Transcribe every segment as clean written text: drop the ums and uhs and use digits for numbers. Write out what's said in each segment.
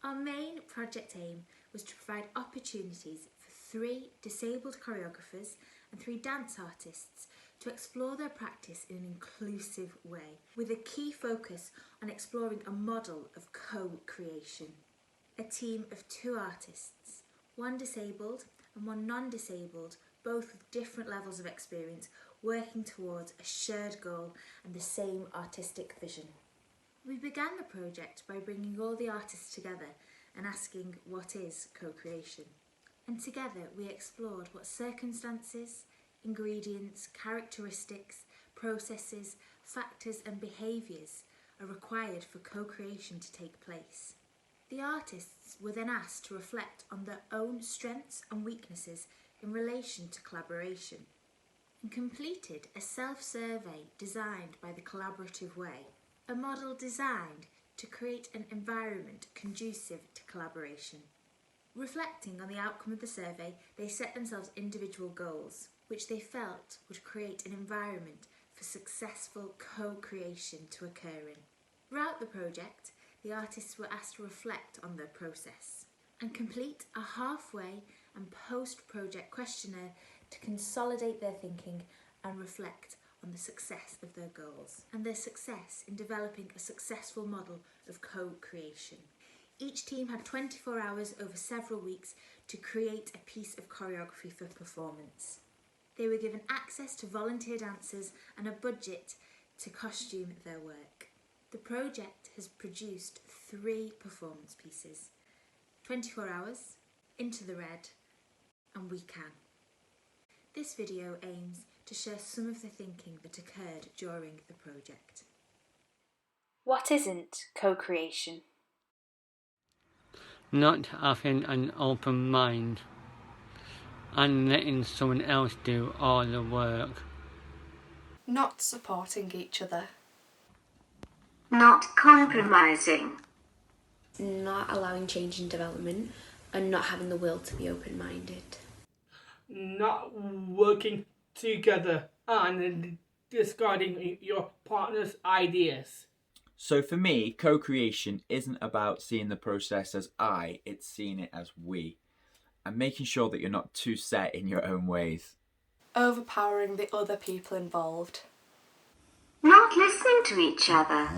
Our main project aim was to provide opportunities for 3 disabled choreographers and 3 dance artists to explore their practice in an inclusive way, with a key focus on exploring a model of co-creation. A team of 2 artists, 1 disabled and 1 non-disabled, both with different levels of experience, working towards a shared goal and the same artistic vision. We began the project by bringing all the artists together and asking what is co-creation. And together we explored what circumstances, ingredients, characteristics, processes, factors and behaviours are required for co-creation to take place. The artists were then asked to reflect on their own strengths and weaknesses in relation to collaboration, and completed a self-survey designed by the Collaborative Way, a model designed to create an environment conducive to collaboration. Reflecting on the outcome of the survey, they set themselves individual goals, which they felt would create an environment for successful co-creation to occur in. Throughout the project, the artists were asked to reflect on their process and complete a halfway and post-project questionnaire to consolidate their thinking and reflect on the success of their goals and their success in developing a successful model of co-creation. Each team had 24 hours over several weeks to create a piece of choreography for performance. They were given access to volunteer dancers and a budget to costume their work. The project has produced 3 performance pieces: 24 Hours, Into the Red, and We Can. This video aims to share some of the thinking that occurred during the project. What isn't co-creation? Not having an open mind and letting someone else do all the work. Not supporting each other. Not compromising. Not allowing change and development, and not having the will to be open-minded. Not working together and discarding your partner's ideas. So for me, co-creation isn't about seeing the process as it's seeing it as we. And making sure that you're not too set in your own ways. Overpowering the other people involved. Not listening to each other.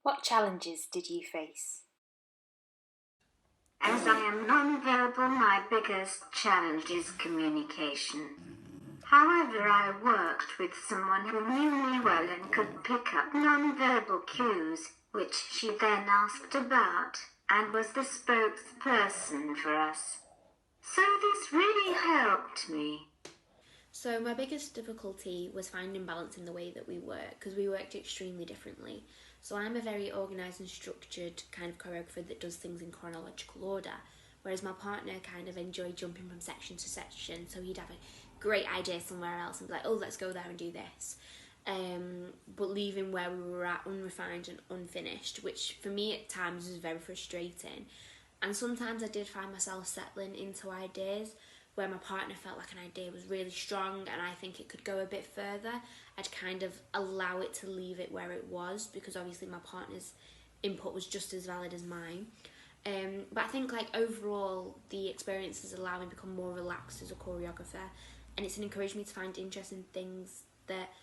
What challenges did you face? As I am non-verbal, my biggest challenge is communication. However, I worked with someone who knew me well and could pick up non-verbal cues, which she then asked about, and was the spokesperson for us. So this really helped me. So my biggest difficulty was finding balance in the way that we work, because we worked extremely differently. So I'm a very organised and structured kind of choreographer that does things in chronological order, whereas my partner kind of enjoyed jumping from section to section, so he'd have a great idea somewhere else and be like, oh, let's go there and do this. But leaving where we were at unrefined and unfinished, which for me at times was very frustrating. And sometimes I did find myself settling into ideas where my partner felt like an idea was really strong and I think it could go a bit further. I'd kind of allow it to leave it where it was, because obviously my partner's input was just as valid as mine. But I think like overall the experience has allowed me to become more relaxed as a choreographer, and it's encouraged me to find interest in things that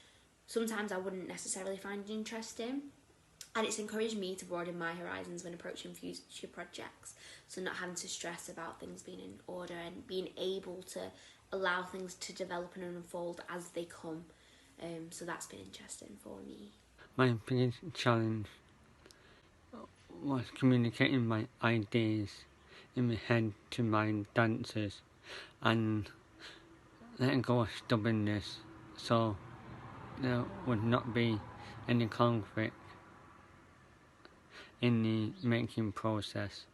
sometimes I wouldn't necessarily find interesting. And it's encouraged me to broaden my horizons when approaching future projects, so not having to stress about things being in order and being able to allow things to develop and unfold as they come. So that's been interesting for me. My biggest challenge was communicating my ideas in my head to my dancers and letting go of stubbornness, so there would not be any conflict in the making process.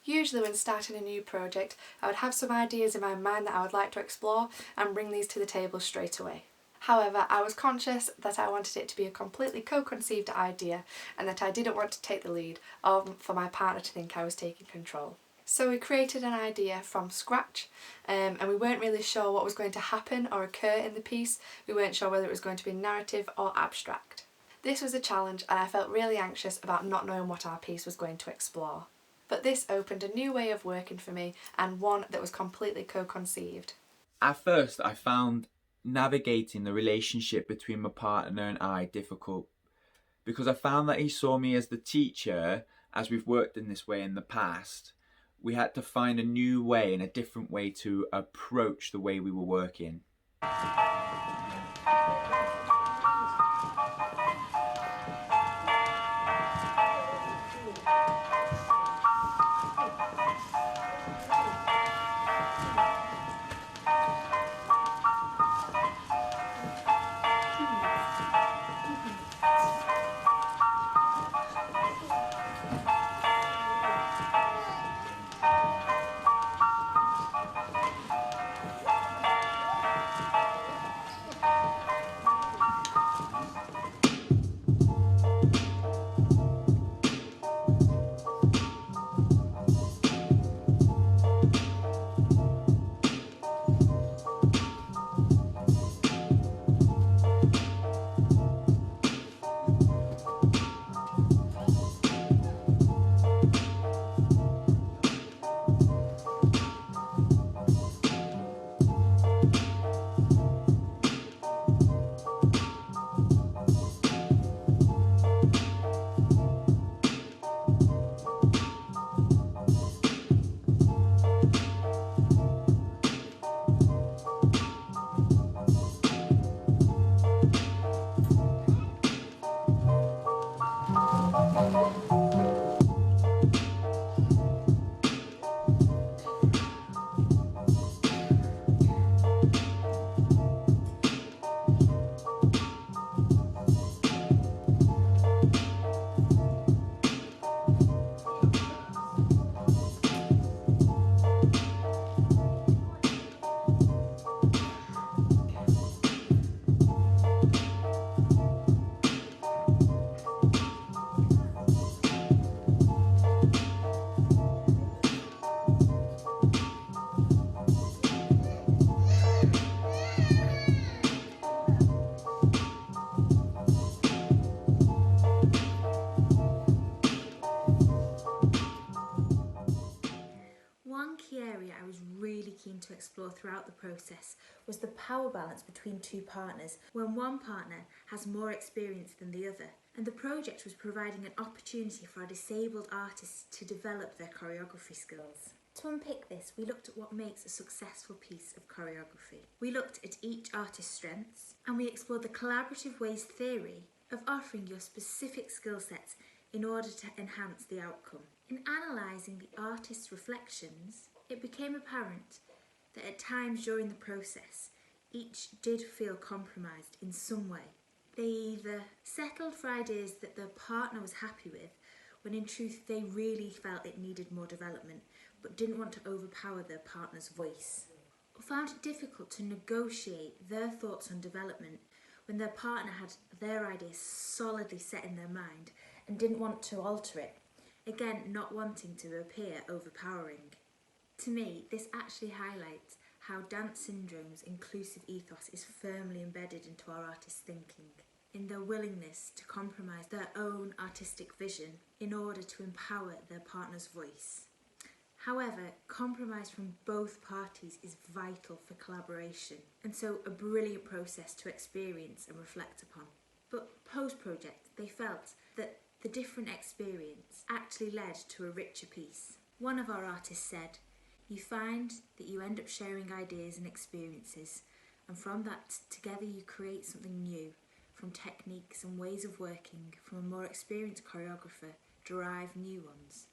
Usually when starting a new project, I would have some ideas in my mind that I would like to explore and bring these to the table straight away. However, I was conscious that I wanted it to be a completely co-conceived idea and that I didn't want to take the lead or for my partner to think I was taking control. So we created an idea from scratch, and we weren't really sure what was going to happen or occur in the piece. We weren't sure whether it was going to be narrative or abstract. This was a challenge and I felt really anxious about not knowing what our piece was going to explore. But this opened a new way of working for me, and one that was completely co-conceived. At first, I found navigating the relationship between my partner and I difficult, because I found that he saw me as the teacher. As we've worked in this way in the past, we had to find a new way and a different way to approach the way we were working. One key area I was really keen to explore throughout the process was the power balance between two partners when one partner has more experience than the other, and the project was providing an opportunity for our disabled artists to develop their choreography skills. To unpick this, we looked at what makes a successful piece of choreography. We looked at each artist's strengths, and we explored the collaborative ways theory of offering your specific skill sets in order to enhance the outcome. In analysing the artist's reflections, it became apparent that at times during the process, each did feel compromised in some way. They either settled for ideas that their partner was happy with, when in truth they really felt it needed more development, but didn't want to overpower their partner's voice, or found it difficult to negotiate their thoughts on development when their partner had their ideas solidly set in their mind and didn't want to alter it, again not wanting to appear overpowering. To me, this actually highlights how Dance Syndrome's inclusive ethos is firmly embedded into our artists' thinking, in their willingness to compromise their own artistic vision in order to empower their partner's voice. However, compromise from both parties is vital for collaboration, and so a brilliant process to experience and reflect upon. But post-project, they felt that the different experience actually led to a richer piece. One of our artists said, "You find that you end up sharing ideas and experiences, and from that together you create something new, from techniques and ways of working from a more experienced choreographer derive new ones."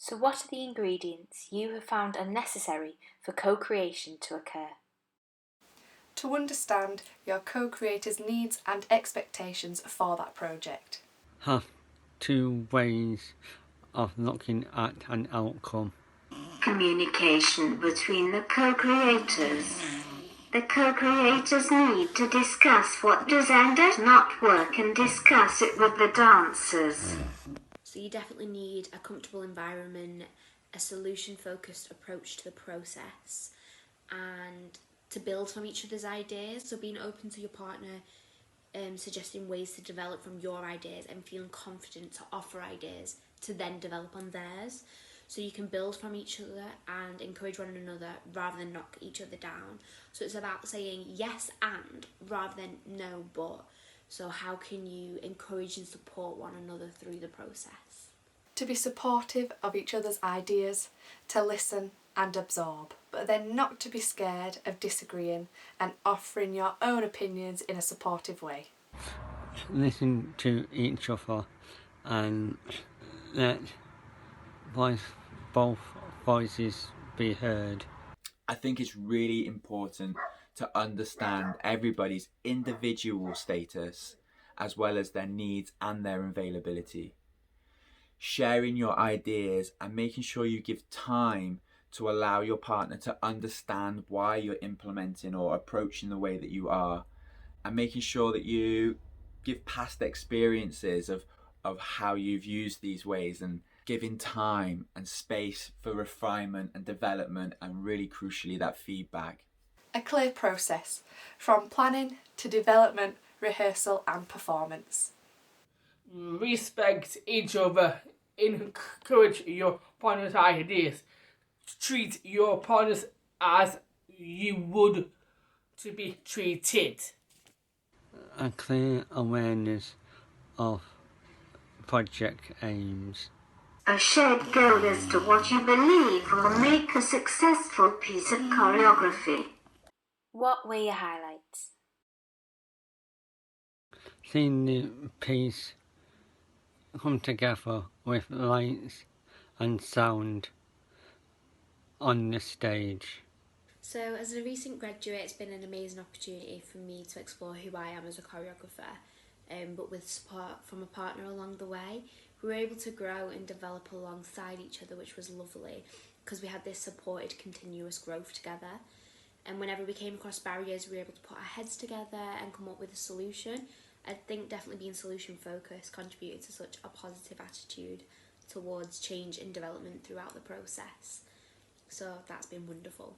So what are the ingredients you have found are necessary for co-creation to occur? To understand your co-creator's needs and expectations for that project. Have two ways of looking at an outcome. Communication between the co-creators. The co-creators need to discuss what does and does not work and discuss it with the dancers. So you definitely need a comfortable environment, a solution-focused approach to the process, and to build from each other's ideas. So being open to your partner, suggesting ways to develop from your ideas and feeling confident to offer ideas to then develop on theirs. so you can build from each other and encourage one another rather than knock each other down. So it's about saying yes and rather than no but. So how can you encourage and support one another through the process? To be supportive of each other's ideas, to listen and absorb, but then not to be scared of disagreeing and offering your own opinions in a supportive way. Listen to each other and let both voices be heard. I think it's really important to understand everybody's individual status as well as their needs and their availability. Sharing your ideas and making sure you give time to allow your partner to understand why you're implementing or approaching the way that you are, and making sure that you give past experiences of how you've used these ways, and giving time and space for refinement and development, and really crucially that feedback. A clear process from planning to development, rehearsal and performance. Respect each other, encourage your partner's ideas, treat your partners as you would to be treated. A clear awareness of project aims. A shared goal as to what you believe will make a successful piece of choreography. What were your highlights? Seeing the piece come together with lights and sound on the stage. So as a recent graduate, it's been an amazing opportunity for me to explore who I am as a choreographer, but with support from a partner along the way. We were able to grow and develop alongside each other, which was lovely because we had this supported continuous growth together. And whenever we came across barriers, we were able to put our heads together and come up with a solution. I think definitely being solution focused contributed to such a positive attitude towards change and development throughout the process. So that's been wonderful.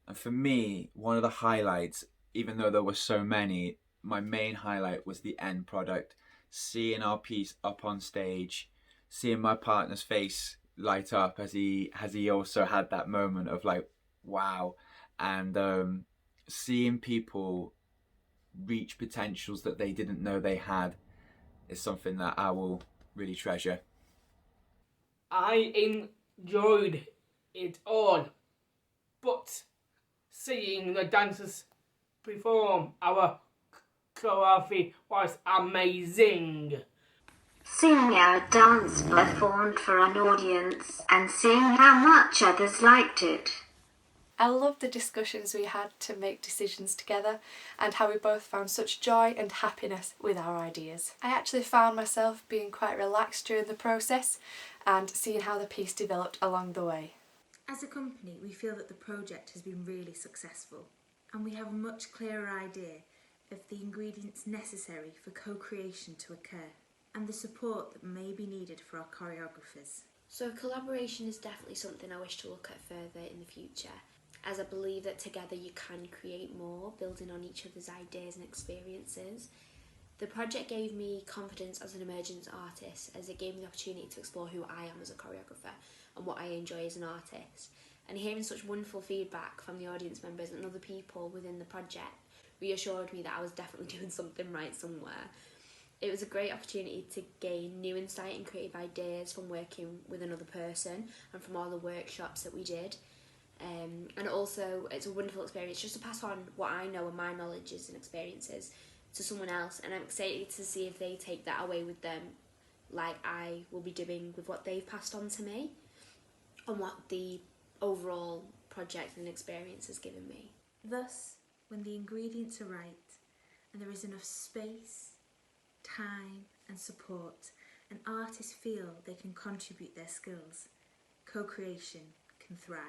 And for me, one of the highlights, even though there were so many, my main highlight was the end product. Seeing our piece up on stage, seeing my partner's face light up as he also had that moment of like, wow. And seeing people reach potentials that they didn't know they had is something that I will really treasure. I enjoyed it all, but seeing the dancers perform our choreography was amazing. Seeing our dance performed for an audience and seeing how much others liked it. I love the discussions we had to make decisions together and how we both found such joy and happiness with our ideas. I actually found myself being quite relaxed during the process and seeing how the piece developed along the way. As a company, we feel that the project has been really successful and we have a much clearer idea of the ingredients necessary for co-creation to occur and the support that may be needed for our choreographers. So collaboration is definitely something I wish to look at further in the future, as I believe that together you can create more, building on each other's ideas and experiences. The project gave me confidence as an emergent artist, as it gave me the opportunity to explore who I am as a choreographer and what I enjoy as an artist. And hearing such wonderful feedback from the audience members and other people within the project reassured me that I was definitely doing something right somewhere. It was a great opportunity to gain new insight and creative ideas from working with another person and from all the workshops that we did. And also it's a wonderful experience just to pass on what I know and my knowledges and experiences to someone else, and I'm excited to see if they take that away with them like I will be doing with what they've passed on to me and what the overall project and experience has given me. Thus, when the ingredients are right and there is enough space, time and support, and artists feel they can contribute their skills, co-creation can thrive.